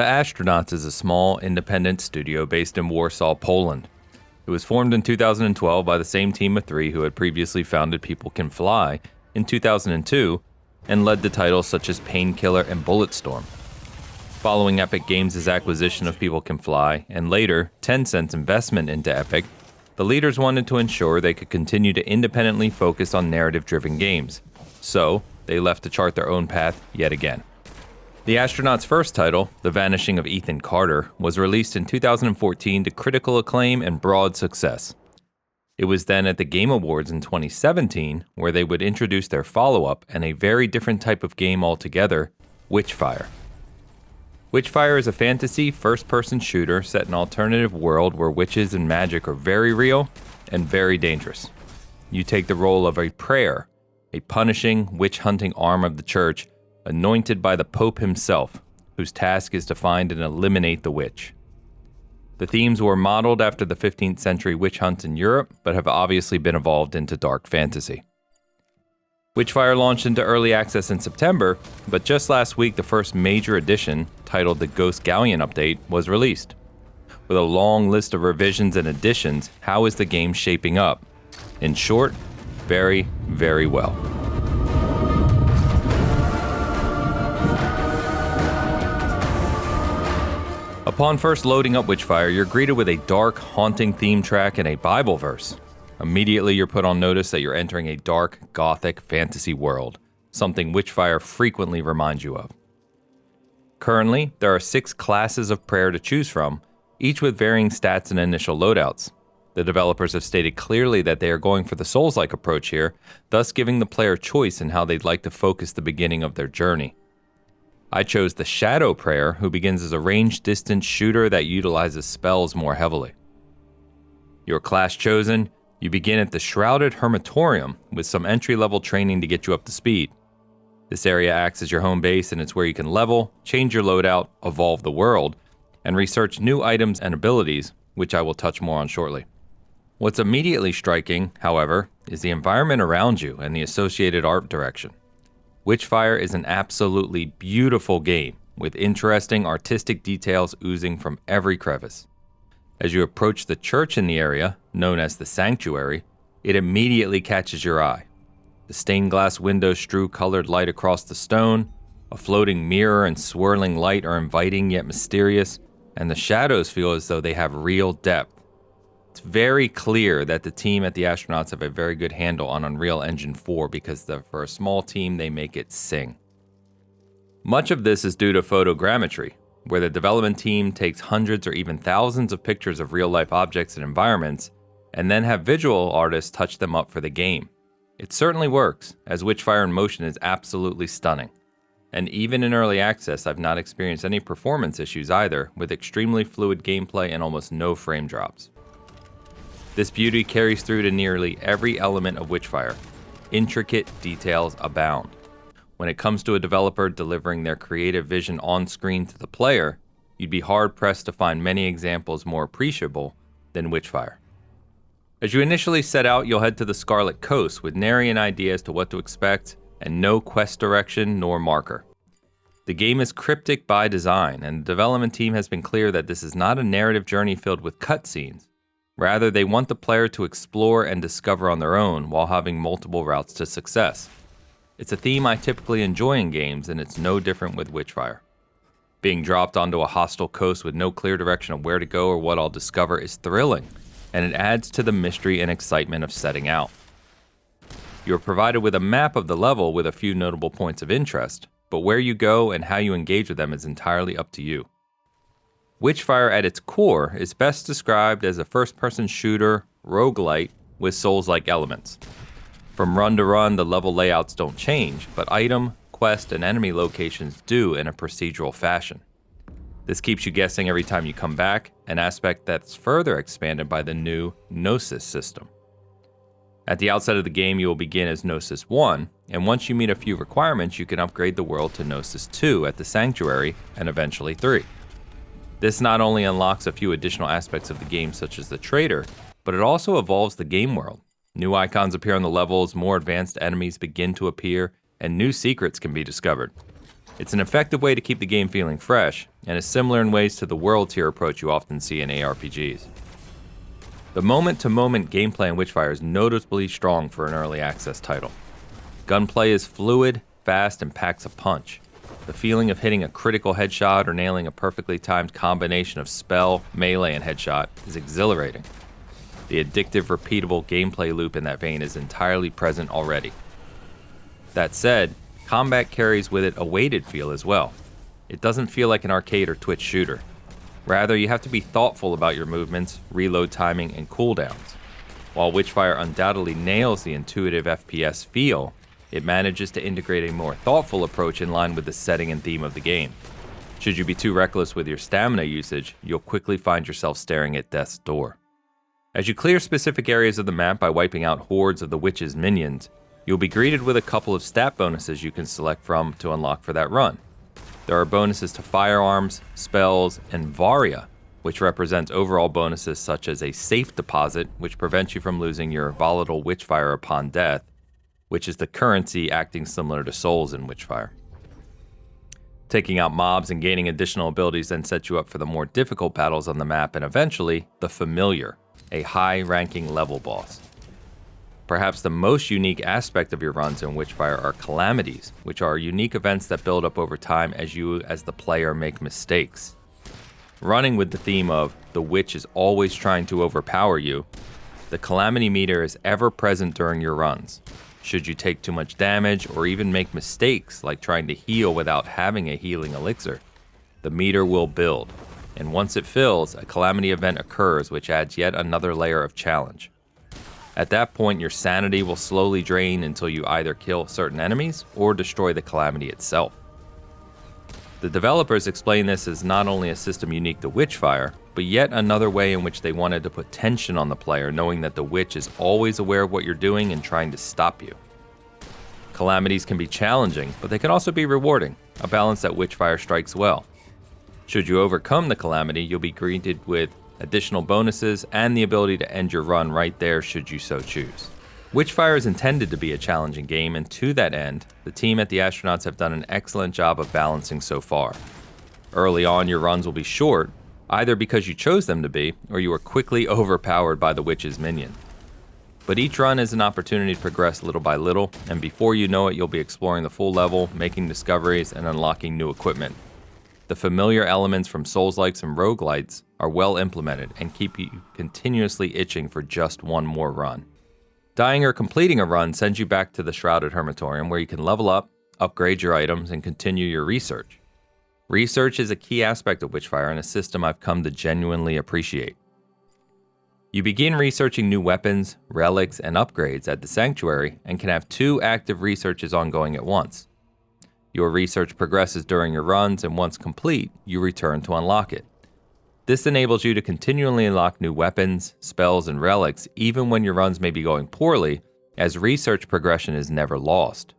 The Astronauts is a small, independent studio based in Warsaw, Poland. It was formed in 2012 by the same team of three who had previously founded People Can Fly in 2002 and led to titles such as Painkiller and Bulletstorm. Following Epic Games' acquisition of People Can Fly and later Tencent's investment into Epic, the leaders wanted to ensure they could continue to independently focus on narrative-driven games. So, they left to chart their own path yet again. The Astronauts' first title, The Vanishing of Ethan Carter, was released in 2014 to critical acclaim and broad success. It was then at the Game Awards in 2017 where they would introduce their follow-up and a very different type of game altogether, Witchfire. Witchfire is a fantasy first-person shooter set in an alternative world where witches and magic are very real and very dangerous. You take the role of a prayer, a punishing, witch-hunting arm of the church, anointed by the Pope himself, whose task is to find and eliminate the witch. The themes were modeled after the 15th century witch hunts in Europe, but have obviously been evolved into dark fantasy. Witchfire launched into early access in September, but just last week the first major edition, titled the Ghost Galleon Update, was released. With a long list of revisions and additions, how is the game shaping up? In short, very, very well. Upon first loading up Witchfire, you're greeted with a dark, haunting theme track and a Bible verse. Immediately, you're put on notice that you're entering a dark, gothic fantasy world, something Witchfire frequently reminds you of. Currently, there are 6 classes of prayer to choose from, each with varying stats and initial loadouts. The developers have stated clearly that they are going for the Souls-like approach here, thus giving the player choice in how they'd like to focus the beginning of their journey. I chose the Shadow Prayer, who begins as a ranged distance shooter that utilizes spells more heavily. Your class chosen, you begin at the Shrouded Hermitorium with some entry-level training to get you up to speed. This area acts as your home base and it's where you can level, change your loadout, evolve the world, and research new items and abilities, which I will touch more on shortly. What's immediately striking, however, is the environment around you and the associated art direction. Witchfire is an absolutely beautiful game, with interesting artistic details oozing from every crevice. As you approach the church in the area, known as the Sanctuary, it immediately catches your eye. The stained glass windows strew colored light across the stone, a floating mirror and swirling light are inviting yet mysterious, and the shadows feel as though they have real depth. It's very clear that the team at the Astronauts have a very good handle on Unreal Engine 4 because for a small team, they make it sing. Much of this is due to photogrammetry, where the development team takes hundreds or even thousands of pictures of real-life objects and environments, and then have visual artists touch them up for the game. It certainly works, as Witchfire in motion is absolutely stunning. And even in early access, I've not experienced any performance issues either, with extremely fluid gameplay and almost no frame drops. This beauty carries through to nearly every element of Witchfire. Intricate details abound. When it comes to a developer delivering their creative vision on screen to the player, you'd be hard-pressed to find many examples more appreciable than Witchfire. As you initially set out, you'll head to the Scarlet Coast with nary an idea as to what to expect and no quest direction nor marker. The game is cryptic by design, and the development team has been clear that this is not a narrative journey filled with cutscenes. Rather, they want the player to explore and discover on their own while having multiple routes to success. It's a theme I typically enjoy in games, and it's no different with Witchfire. Being dropped onto a hostile coast with no clear direction of where to go or what I'll discover is thrilling, and it adds to the mystery and excitement of setting out. You are provided with a map of the level with a few notable points of interest, but where you go and how you engage with them is entirely up to you. Witchfire at its core is best described as a first-person shooter, roguelite, with Souls-like elements. From run to run, the level layouts don't change, but item, quest, and enemy locations do in a procedural fashion. This keeps you guessing every time you come back, an aspect that's further expanded by the new Gnosis system. At the outset of the game, you will begin as Gnosis 1, and once you meet a few requirements, you can upgrade the world to Gnosis 2 at the Sanctuary, and eventually 3. This not only unlocks a few additional aspects of the game such as the Trader, but it also evolves the game world. New icons appear on the levels, more advanced enemies begin to appear, and new secrets can be discovered. It's an effective way to keep the game feeling fresh, and is similar in ways to the world tier approach you often see in ARPGs. The moment-to-moment gameplay in Witchfire is noticeably strong for an early access title. Gunplay is fluid, fast, and packs a punch. The feeling of hitting a critical headshot or nailing a perfectly timed combination of spell, melee, and headshot is exhilarating. The addictive, repeatable gameplay loop in that vein is entirely present already. That said, combat carries with it a weighted feel as well. It doesn't feel like an arcade or Twitch shooter. Rather, you have to be thoughtful about your movements, reload timing, and cooldowns. While Witchfire undoubtedly nails the intuitive FPS feel, it manages to integrate a more thoughtful approach in line with the setting and theme of the game. Should you be too reckless with your stamina usage, you'll quickly find yourself staring at death's door. As you clear specific areas of the map by wiping out hordes of the witch's minions, you'll be greeted with a couple of stat bonuses you can select from to unlock for that run. There are bonuses to firearms, spells, and Varia, which represents overall bonuses such as a safe deposit, which prevents you from losing your volatile Witchfire upon death, which is the currency acting similar to souls in Witchfire. Taking out mobs and gaining additional abilities then sets you up for the more difficult battles on the map and eventually, the Familiar, a high-ranking level boss. Perhaps the most unique aspect of your runs in Witchfire are Calamities, which are unique events that build up over time as you, as the player, make mistakes. Running with the theme of the witch is always trying to overpower you, the Calamity meter is ever present during your runs. Should you take too much damage or even make mistakes like trying to heal without having a healing elixir, the meter will build, and once it fills, a Calamity event occurs which adds yet another layer of challenge. At that point, your sanity will slowly drain until you either kill certain enemies or destroy the Calamity itself. The developers explain this as not only a system unique to Witchfire, but yet another way in which they wanted to put tension on the player, knowing that the witch is always aware of what you're doing and trying to stop you. Calamities can be challenging, but they can also be rewarding, a balance that Witchfire strikes well. Should you overcome the Calamity, you'll be greeted with additional bonuses and the ability to end your run right there should you so choose. Witchfire is intended to be a challenging game, and to that end, the team at the Astronauts have done an excellent job of balancing so far. Early on, your runs will be short, either because you chose them to be, or you are quickly overpowered by the witch's minion. But each run is an opportunity to progress little by little, and before you know it, you'll be exploring the full level, making discoveries, and unlocking new equipment. The familiar elements from Souls-likes and roguelites are well implemented and keep you continuously itching for just one more run. Dying or completing a run sends you back to the Shrouded Hermitorium where you can level up, upgrade your items, and continue your research. Research is a key aspect of Witchfire and a system I've come to genuinely appreciate. You begin researching new weapons, relics, and upgrades at the Sanctuary and can have 2 active researches ongoing at once. Your research progresses during your runs, and once complete, you return to unlock it. This enables you to continually unlock new weapons, spells, and relics even when your runs may be going poorly, as research progression is never lost.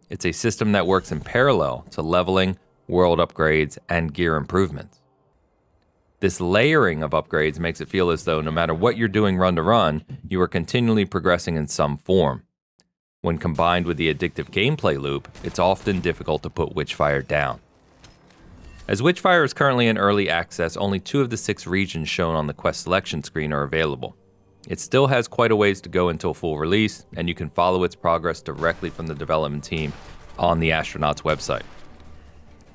It's a system that works in parallel to leveling, world upgrades, and gear improvements. This layering of upgrades makes it feel as though no matter what you're doing run to run, you are continually progressing in some form. When combined with the addictive gameplay loop, it's often difficult to put Witchfire down. As Witchfire is currently in early access, only 2 of the 6 regions shown on the quest selection screen are available. It still has quite a ways to go until full release, and you can follow its progress directly from the development team on the Astronauts website.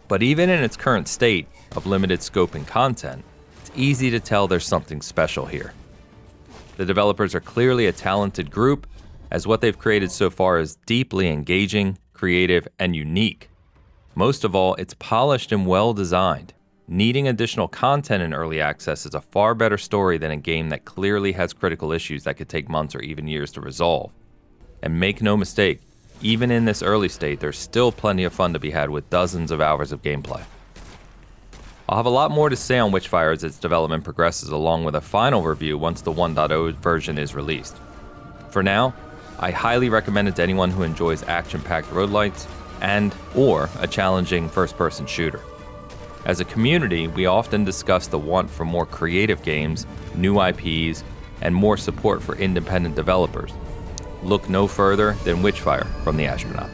But even in its current state of limited scope and content, it's easy to tell there's something special here. The developers are clearly a talented group, as what they've created so far is deeply engaging, creative, and unique. Most of all, it's polished and well designed. Needing additional content in early access is a far better story than a game that clearly has critical issues that could take months or even years to resolve. And make no mistake, even in this early state, there's still plenty of fun to be had with dozens of hours of gameplay. I'll have a lot more to say on Witchfire as its development progresses, along with a final review once the 1.0 version is released. For now, I highly recommend it to anyone who enjoys action-packed roguelites and/or a challenging first-person shooter. As a community, we often discuss the want for more creative games, new IPs, and more support for independent developers. Look no further than Witchfire from the Astronaut.